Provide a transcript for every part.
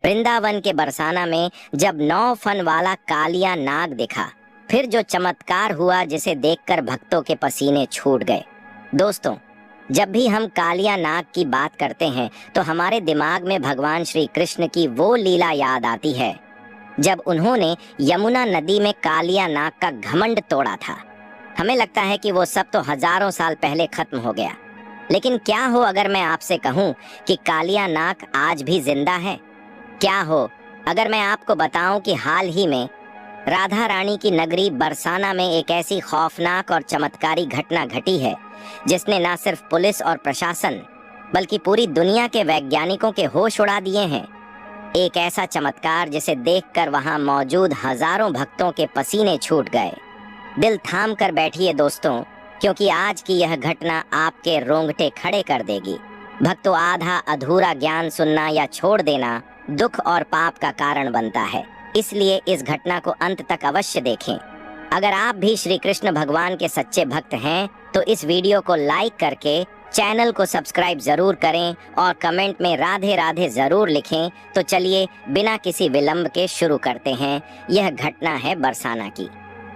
वृंदावन के बरसाना में जब 9 फन वाला कालिया नाग दिखा, फिर जो चमत्कार हुआ जिसे देखकर भक्तों के पसीने छूट गए। दोस्तों, जब भी हम कालिया नाग की बात करते हैं तो हमारे दिमाग में भगवान श्री कृष्ण की वो लीला याद आती है जब उन्होंने यमुना नदी में कालिया नाग का घमंड तोड़ा था। हमें लगता है कि वो सब तो हजारों साल पहले खत्म हो गया, लेकिन क्या हो अगर मैं आपसे कहूं कि कालिया नाग आज भी जिंदा है? क्या हो अगर मैं आपको बताऊं कि हाल ही में राधा रानी की नगरी बरसाना में एक ऐसी खौफनाक और चमत्कारी घटना घटी है जिसने न सिर्फ पुलिस और प्रशासन बल्कि पूरी दुनिया के वैज्ञानिकों के होश उड़ा दिए हैं। एक ऐसा चमत्कार जिसे देखकर वहां मौजूद हजारों भक्तों के पसीने छूट गए। दिल थाम कर बैठिए दोस्तों, क्योंकि आज की यह घटना आपके रोंगटे खड़े कर देगी। भक्तों, आधा अधूरा ज्ञान सुनना या छोड़ देना दुख और पाप का कारण बनता है, इसलिए इस घटना को अंत तक अवश्य देखें। अगर आप भी श्री कृष्ण भगवान के सच्चे भक्त हैं तो इस वीडियो को लाइक करके चैनल को सब्सक्राइब जरूर करें और कमेंट में राधे राधे जरूर लिखें। तो चलिए बिना किसी विलंब के शुरू करते हैं। यह घटना है बरसाना की।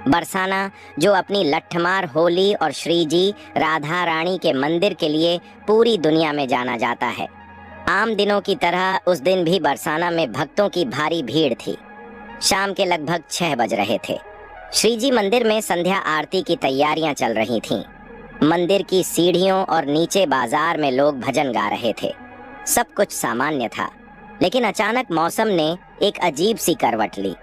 बरसाना, जो अपनी लट्ठमार होली और श्री जी राधा रानी के मंदिर के लिए पूरी दुनिया में जाना जाता है। आम दिनों की तरह उस दिन भी बरसाना में भक्तों की भारी भीड़ थी। शाम के लगभग 6 बज रहे थे। श्री जी मंदिर में संध्या आरती की तैयारियां चल रही थीं। मंदिर की सीढ़ियों और नीचे बाजार में लोग भजन गा रहे थे। सब कुछ सामान्य था, लेकिन अचानक मौसम ने एक अजीब सी करवट ली।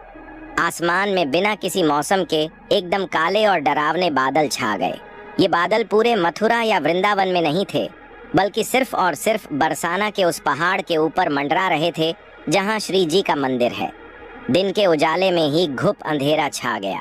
आसमान में बिना किसी मौसम के एकदम काले और डरावने बादल छा गए। ये बादल पूरे मथुरा या वृंदावन में नहीं थे, बल्कि सिर्फ और सिर्फ बरसाना के उस पहाड़ के ऊपर मंडरा रहे थे जहां श्री जी का मंदिर है। दिन के उजाले में ही घुप अंधेरा छा गया।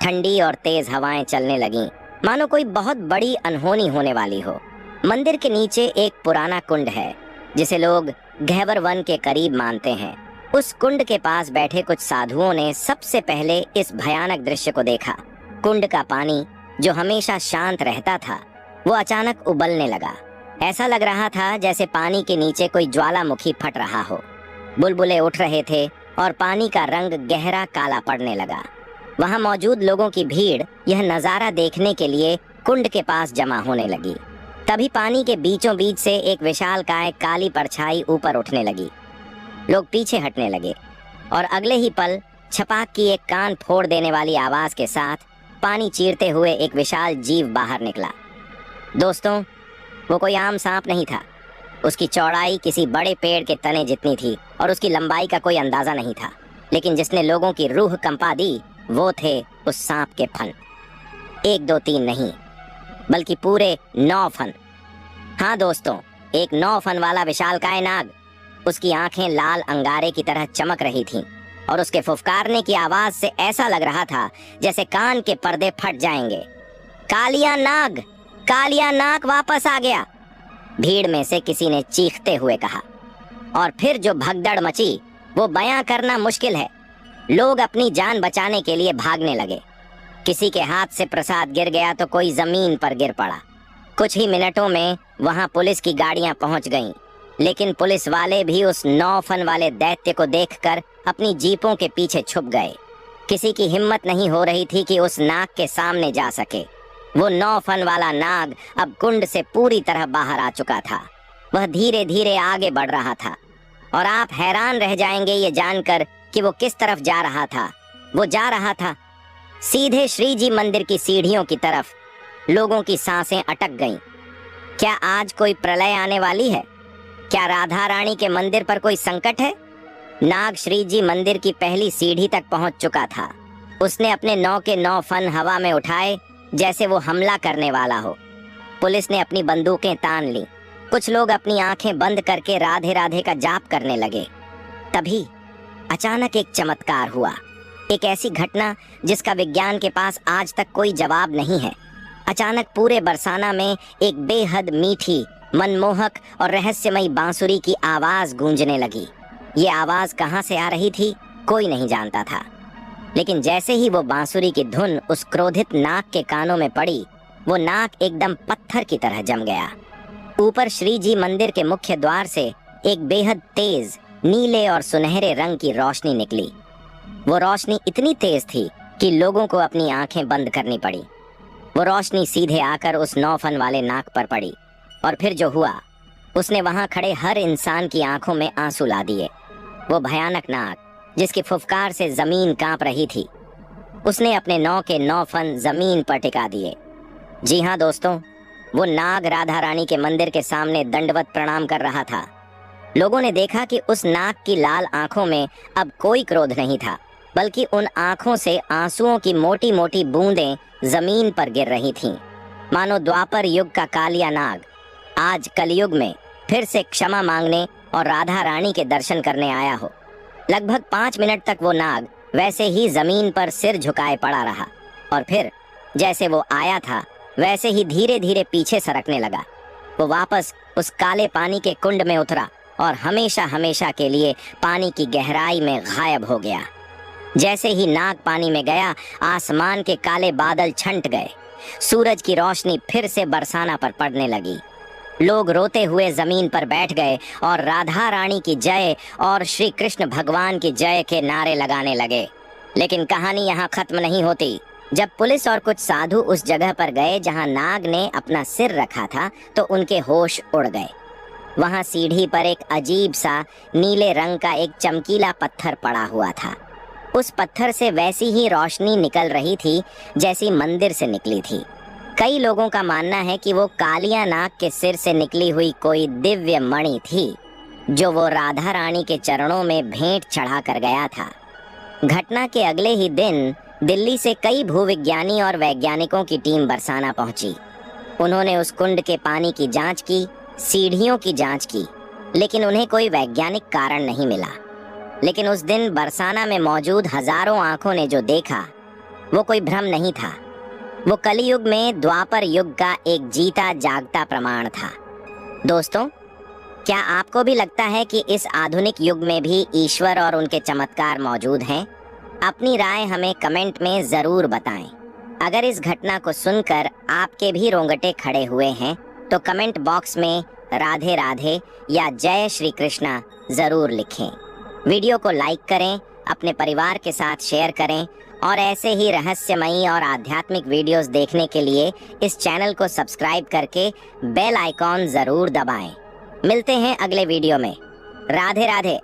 ठंडी और तेज हवाएं चलने लगीं, मानो कोई बहुत बड़ी अनहोनी होने वाली हो। मंदिर के नीचे एक पुराना कुंड है जिसे लोग गहवर वन के करीब मानते हैं। उस कुंड के पास बैठे कुछ साधुओं ने सबसे पहले इस भयानक दृश्य को देखा। कुंड का पानी, जो हमेशा शांत रहता था, वो अचानक उबलने लगा। ऐसा लग रहा था जैसे पानी के नीचे कोई ज्वालामुखी फट रहा हो। बुलबुले उठ रहे थे और पानी का रंग गहरा काला पड़ने लगा। वहां मौजूद लोगों की भीड़ यह नजारा देखने के लिए कुंड के पास जमा होने लगी। तभी पानी के बीचों बीच से एक विशालकाय काली परछाई ऊपर उठने लगी। लोग पीछे हटने लगे और अगले ही पल छपाक की एक कान फोड़ देने वाली आवाज के साथ पानी चीरते हुए एक विशाल जीव बाहर निकला। दोस्तों, वो कोई आम सांप नहीं था। उसकी चौड़ाई किसी बड़े पेड़ के तने जितनी थी और उसकी लंबाई का कोई अंदाजा नहीं था, लेकिन जिसने लोगों की रूह कंपा दी वो थे उस सांप के फन। 1 2 3 नहीं, बल्कि पूरे 9 फन। हाँ दोस्तों, एक 9 फन वाला विशालकाय नाग। उसकी आंखें लाल अंगारे की तरह चमक रही थीं और उसके फुफकारने की आवाज से ऐसा लग रहा था जैसे कान के पर्दे फट जाएंगे। कालिया नाग, कालिया नाग वापस आ गया, भीड़ में से किसी ने चीखते हुए कहा। और फिर जो भगदड़ मची वो बयां करना मुश्किल है। लोग अपनी जान बचाने के लिए भागने लगे। किसी के हाथ से प्रसाद गिर गया तो कोई जमीन पर गिर पड़ा। कुछ ही मिनटों में वहां पुलिस की गाड़ियां पहुंच गईं, लेकिन पुलिस वाले भी उस 9 फन वाले दैत्य को देखकर अपनी जीपों के पीछे छुप गए। किसी की हिम्मत नहीं हो रही थी कि उस नाग के सामने जा सके। वो 9 फन वाला नाग अब कुंड से पूरी तरह बाहर आ चुका था। वह धीरे धीरे आगे बढ़ रहा था और आप हैरान रह जाएंगे ये जानकर कि वो किस तरफ जा रहा था। वो जा रहा था सीधे श्री जी मंदिर की सीढ़ियों की तरफ। लोगों की सांसें अटक गईं। क्या आज कोई प्रलय आने वाली है? क्या राधा रानी के मंदिर पर कोई संकट है? नाग श्री जी मंदिर की पहली सीढ़ी तक पहुंच चुका था। उसने अपने 9 के 9 फन हवा में उठाए जैसे वो हमला करने वाला हो। पुलिस ने अपनी बंदूकें तान ली। कुछ लोग अपनी आंखें बंद करके राधे राधे का जाप करने लगे। तभी अचानक एक चमत्कार हुआ। एक ऐसी घटना जिसका विज्ञान के पास आज तक कोई जवाब नहीं है। अचानक पूरे बरसाना में एक बेहद मीठी, मनमोहक और रहस्यमयी बांसुरी की आवाज गूंजने लगी। ये आवाज कहां से आ रही थी कोई नहीं जानता था, लेकिन जैसे ही वो बांसुरी की धुन उस क्रोधित नाग के कानों में पड़ी, वो नाग एकदम पत्थर की तरह जम गया। ऊपर श्री जी मंदिर के मुख्य द्वार से एक बेहद तेज नीले और सुनहरे रंग की रोशनी निकली। वो रोशनी इतनी तेज थी कि लोगों को अपनी आंखें बंद करनी पड़ी। वो रोशनी सीधे आकर उस 9 फन वाले नाग पर पड़ी और फिर जो हुआ उसने वहां खड़े हर इंसान की आंखों में आंसू ला दिए। वो भयानक नाग जिसकी फुफकार से जमीन कांप रही थी, उसने अपने 9 के 9 फन जमीन पर टिका दिए। जी हाँ दोस्तों, वो नाग राधा रानी के मंदिर के सामने दंडवत प्रणाम कर रहा था। लोगों ने देखा कि उस नाग की लाल आंखों में अब कोई क्रोध नहीं था, बल्कि उन आंखों से आंसुओं की मोटी मोटी बूंदें जमीन पर गिर रही थीं। मानो द्वापर युग का कालिया नाग आज कलयुग में फिर से क्षमा मांगने और राधा रानी के दर्शन करने आया हो। लगभग 5 मिनट तक वो नाग वैसे ही जमीन पर सिर झुकाए पड़ा रहा और फिर जैसे वो आया था वैसे ही धीरे धीरे पीछे सरकने लगा। वो वापस उस काले पानी के कुंड में उतरा और हमेशा हमेशा के लिए पानी की गहराई में गायब हो गया। जैसे ही नाग पानी में गया, आसमान के काले बादल छंट गए। सूरज की रोशनी फिर से बरसाना पर पड़ने लगी। लोग रोते हुए जमीन पर बैठ गए और राधा रानी की जय और श्री कृष्ण भगवान की जय के नारे लगाने लगे। लेकिन कहानी यहाँ खत्म नहीं होती। जब पुलिस और कुछ साधु उस जगह पर गए जहाँ नाग ने अपना सिर रखा था, तो उनके होश उड़ गए। वहाँ सीढ़ी पर एक अजीब सा नीले रंग का एक चमकीला पत्थर पड़ा हुआ था। उस पत्थर से वैसी ही रोशनी निकल रही थी जैसी मंदिर से निकली थी। कई लोगों का मानना है कि वो कालिया नाग के सिर से निकली हुई कोई दिव्य मणि थी, जो वो राधा रानी के चरणों में भेंट चढ़ा कर गया था। घटना के अगले ही दिन दिल्ली से कई भूविज्ञानी और वैज्ञानिकों की टीम बरसाना पहुंची। उन्होंने उस कुंड के पानी की जांच की, सीढ़ियों की जांच की, लेकिन उन्हें कोई वैज्ञानिक कारण नहीं मिला। लेकिन उस दिन बरसाना में मौजूद हजारों आंखों ने जो देखा वो कोई भ्रम नहीं था। वो कलयुग में द्वापर युग का एक जीता जागता प्रमाण था। दोस्तों, क्या आपको भी लगता है कि इस आधुनिक युग में भी ईश्वर और उनके चमत्कार मौजूद हैं? अपनी राय हमें कमेंट में जरूर बताएं। अगर इस घटना को सुनकर आपके भी रोंगटे खड़े हुए हैं तो कमेंट बॉक्स में राधे राधे या जय श्री कृष्णा जरूर लिखें। वीडियो को लाइक करें, अपने परिवार के साथ शेयर करें और ऐसे ही रहस्यमयी और आध्यात्मिक वीडियोस देखने के लिए इस चैनल को सब्सक्राइब करके बेल आइकॉन जरूर दबाएं। मिलते हैं अगले वीडियो में। राधे राधे।